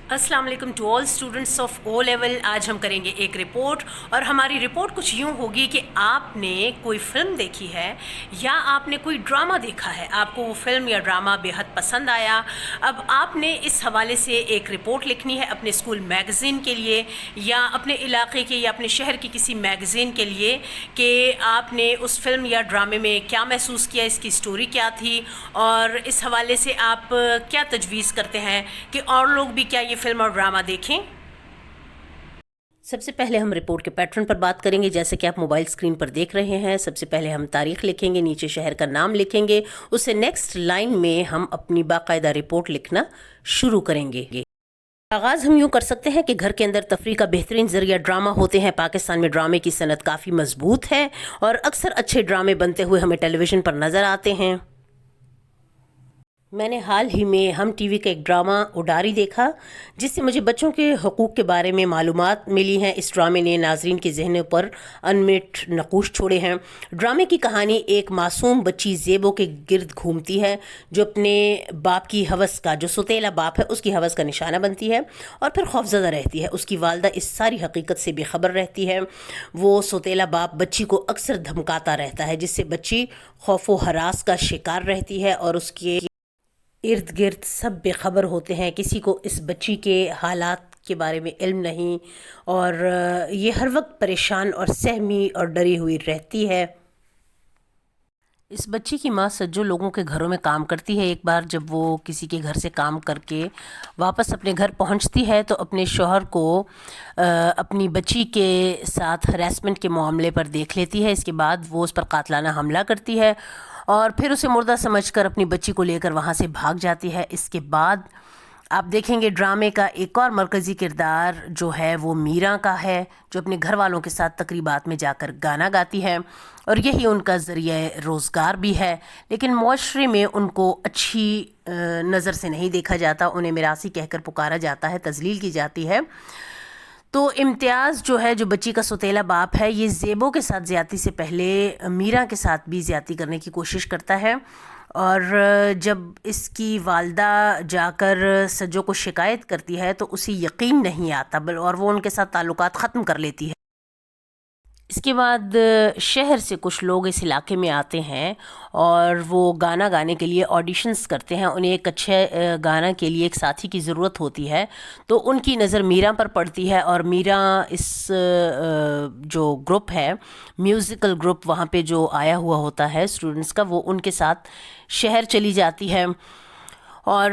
السلام علیکم to all students of O level. آج ہم کریں گے ایک رپورٹ، اور ہماری رپورٹ کچھ یوں ہوگی کہ آپ نے کوئی فلم دیکھی ہے یا آپ نے کوئی ڈرامہ دیکھا ہے، آپ کو وہ فلم یا ڈرامہ بے حد پسند آیا. اب آپ نے اس حوالے سے ایک رپورٹ لکھنی ہے اپنے اسکول میگزین کے لیے یا اپنے علاقے کے یا اپنے شہر کی کسی میگزین کے لیے، کہ آپ نے اس فلم یا ڈرامے میں کیا محسوس کیا، اس کی سٹوری کیا تھی، اور اس حوالے سے آپ کیا تجویز کرتے ہیں کہ اور لوگ بھی کیا یہ فلم اور ڈرامہ دیکھیں. سب سے پہلے ہم رپورٹ کے پیٹرن پر بات کریں گے. جیسے کہ آپ موبائل اسکرین پر دیکھ رہے ہیں، سب سے پہلے ہم تاریخ لکھیں گے، نیچے شہر کا نام لکھیں گے، اس سے نیکسٹ لائن میں ہم اپنی باقاعدہ رپورٹ لکھنا شروع کریں گے. آغاز ہم یوں کر سکتے ہیں کہ گھر کے اندر تفریح کا بہترین ذریعہ ڈرامہ ہوتے ہیں. پاکستان میں ڈرامے کی صنعت کافی مضبوط ہے اور اکثر اچھے ڈرامے بنتے ہوئے ہمیں ٹیلی ویژن پر نظر آتے ہیں. میں نے حال ہی میں ہم ٹی وی کا ایک ڈرامہ اڈاری دیکھا، جس سے مجھے بچوں کے حقوق کے بارے میں معلومات ملی ہیں. اس ڈرامے نے ناظرین کے ذہنوں پر انمٹ نقوش چھوڑے ہیں. ڈرامے کی کہانی ایک معصوم بچی زیبو کے گرد گھومتی ہے، جو اپنے باپ کی ہوس کا، جو سوتیلا باپ ہے، اس کی ہوس کا نشانہ بنتی ہے اور پھر خوفزدہ رہتی ہے. اس کی والدہ اس ساری حقیقت سے بے خبر رہتی ہے. وہ سوتیلا باپ بچی کو اکثر دھمکاتا رہتا ہے، جس سے بچی خوف و ہراس کا شکار رہتی ہے اور اس کے ارد گرد سب بے خبر ہوتے ہیں. کسی کو اس بچی کے حالات کے بارے میں علم نہیں، اور یہ ہر وقت پریشان اور سہمی اور ڈری ہوئی رہتی ہے. اس بچی کی ماں سجو لوگوں کے گھروں میں کام کرتی ہے. ایک بار جب وہ کسی کے گھر سے کام کر کے واپس اپنے گھر پہنچتی ہے تو اپنے شوہر کو اپنی بچی کے ساتھ ہراسمنٹ کے معاملے پر دیکھ لیتی ہے. اس کے بعد وہ اس پر قاتلانہ حملہ کرتی ہے اور پھر اسے مردہ سمجھ کر اپنی بچی کو لے کر وہاں سے بھاگ جاتی ہے. اس کے بعد آپ دیکھیں گے ڈرامے کا ایک اور مرکزی کردار جو ہے وہ میرا کا ہے، جو اپنے گھر والوں کے ساتھ تقریبات میں جا کر گانا گاتی ہے، اور یہی ان کا ذریعہ روزگار بھی ہے. لیکن معاشرے میں ان کو اچھی نظر سے نہیں دیکھا جاتا، انہیں میراثی کہہ کر پکارا جاتا ہے، تذلیل کی جاتی ہے. تو امتیاز جو ہے، جو بچی کا سوتیلا باپ ہے، یہ زیبو کے ساتھ زیادتی سے پہلے میرا کے ساتھ بھی زیادتی کرنے کی کوشش کرتا ہے، اور جب اس کی والدہ جا کر سجو کو شکایت کرتی ہے تو اسے یقین نہیں آتا، اور وہ ان کے ساتھ تعلقات ختم کر لیتی ہے. اس کے بعد شہر سے کچھ لوگ اس علاقے میں آتے ہیں اور وہ گانا گانے کے لیے آڈیشنز کرتے ہیں. انہیں ایک اچھے گانا کے لیے ایک ساتھی کی ضرورت ہوتی ہے، تو ان کی نظر میرا پر پڑتی ہے، اور میرا اس جو گروپ ہے، میوزیکل گروپ وہاں پہ جو آیا ہوا ہوتا ہے اسٹوڈنٹس کا، وہ ان کے ساتھ شہر چلی جاتی ہے. اور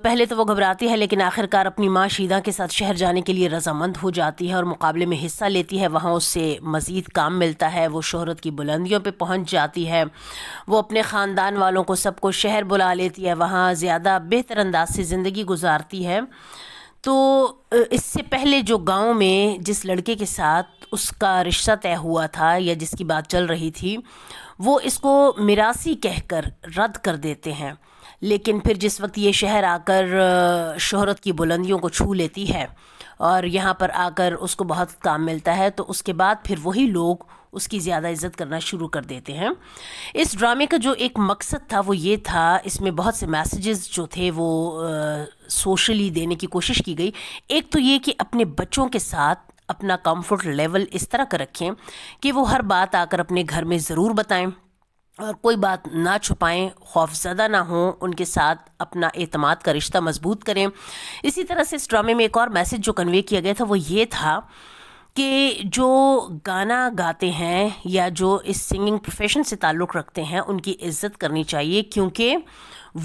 پہلے تو وہ گھبراتی ہے، لیکن آخر کار اپنی ماں شیدہ کے ساتھ شہر جانے کے لیے رضامند ہو جاتی ہے اور مقابلے میں حصہ لیتی ہے. وہاں اس سے مزید کام ملتا ہے، وہ شہرت کی بلندیوں پہ پہنچ جاتی ہے. وہ اپنے خاندان والوں کو سب کو شہر بلا لیتی ہے، وہاں زیادہ بہتر انداز سے زندگی گزارتی ہے. تو اس سے پہلے جو گاؤں میں جس لڑکے کے ساتھ اس کا رشتہ طے ہوا تھا یا جس کی بات چل رہی تھی، وہ اس کو میراثی کہہ کر رد کر دیتے ہیں. لیکن پھر جس وقت یہ شہر آ کر شہرت کی بلندیوں کو چھو لیتی ہے اور یہاں پر آ کر اس کو بہت کام ملتا ہے، تو اس کے بعد پھر وہی لوگ اس کی زیادہ عزت کرنا شروع کر دیتے ہیں. اس ڈرامے کا جو ایک مقصد تھا وہ یہ تھا، اس میں بہت سے میسیجز جو تھے وہ سوشلی دینے کی کوشش کی گئی. ایک تو یہ کہ اپنے بچوں کے ساتھ اپنا کمفرٹ لیول اس طرح کا رکھیں کہ وہ ہر بات آ کر اپنے گھر میں ضرور بتائیں اور کوئی بات نہ چھپائیں، خوف زدہ نہ ہوں، ان کے ساتھ اپنا اعتماد کا رشتہ مضبوط کریں. اسی طرح سے اس ڈرامے میں ایک اور میسیج جو کنوے کیا گیا تھا وہ یہ تھا کہ جو گانا گاتے ہیں یا جو اس سنگنگ پروفیشن سے تعلق رکھتے ہیں ان کی عزت کرنی چاہیے، کیونکہ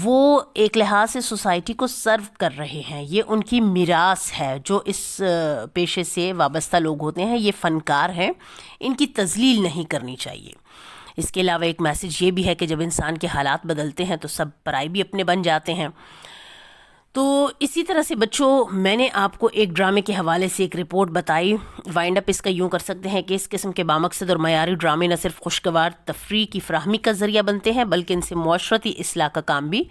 وہ ایک لحاظ سے سوسائٹی کو سرو کر رہے ہیں. یہ ان کی میراث ہے. جو اس پیشے سے وابستہ لوگ ہوتے ہیں یہ فنکار ہیں، ان کی تذلیل نہیں کرنی چاہیے. اس کے علاوہ ایک میسیج یہ بھی ہے کہ جب انسان کے حالات بدلتے ہیں تو سب پرائی بھی اپنے بن جاتے ہیں. تو اسی طرح سے بچوں، میں نے آپ کو ایک ڈرامے کے حوالے سے ایک رپورٹ بتائی. وائنڈ اپ اس کا یوں کر سکتے ہیں کہ اس قسم کے بامقصد اور معیاری ڈرامے نہ صرف خوشگوار تفریح کی فراہمی کا ذریعہ بنتے ہیں، بلکہ ان سے معاشرتی اصلاح کا کام بھی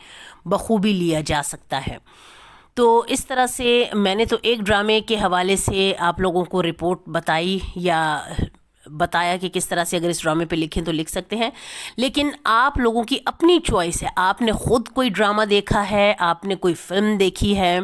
بخوبی لیا جا سکتا ہے. تو اس طرح سے میں نے تو ایک ڈرامے کے حوالے سے آپ لوگوں کو رپورٹ بتائی یا بتایا کہ کس طرح سے اگر اس ڈرامے پہ لکھیں تو لکھ سکتے ہیں، لیکن آپ لوگوں کی اپنی چوائس ہے. آپ نے خود کوئی ڈرامہ دیکھا ہے، آپ نے کوئی فلم دیکھی ہے،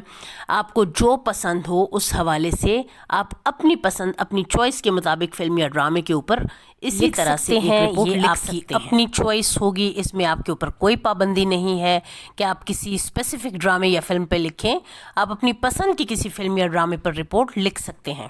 آپ کو جو پسند ہو اس حوالے سے آپ اپنی پسند اپنی چوائس کے مطابق فلم یا ڈرامے کے اوپر اسی طرح سے ایک رپورٹ لکھ سکتے ہیں. یہ آپ کی اپنی چوائس ہوگی، اس میں آپ کے اوپر کوئی پابندی نہیں ہے کہ آپ کسی اسپیسیفک ڈرامے یا فلم پہ لکھیں. آپ اپنی پسند کی کسی فلم یا ڈرامے پر رپورٹ لکھ سکتے ہیں.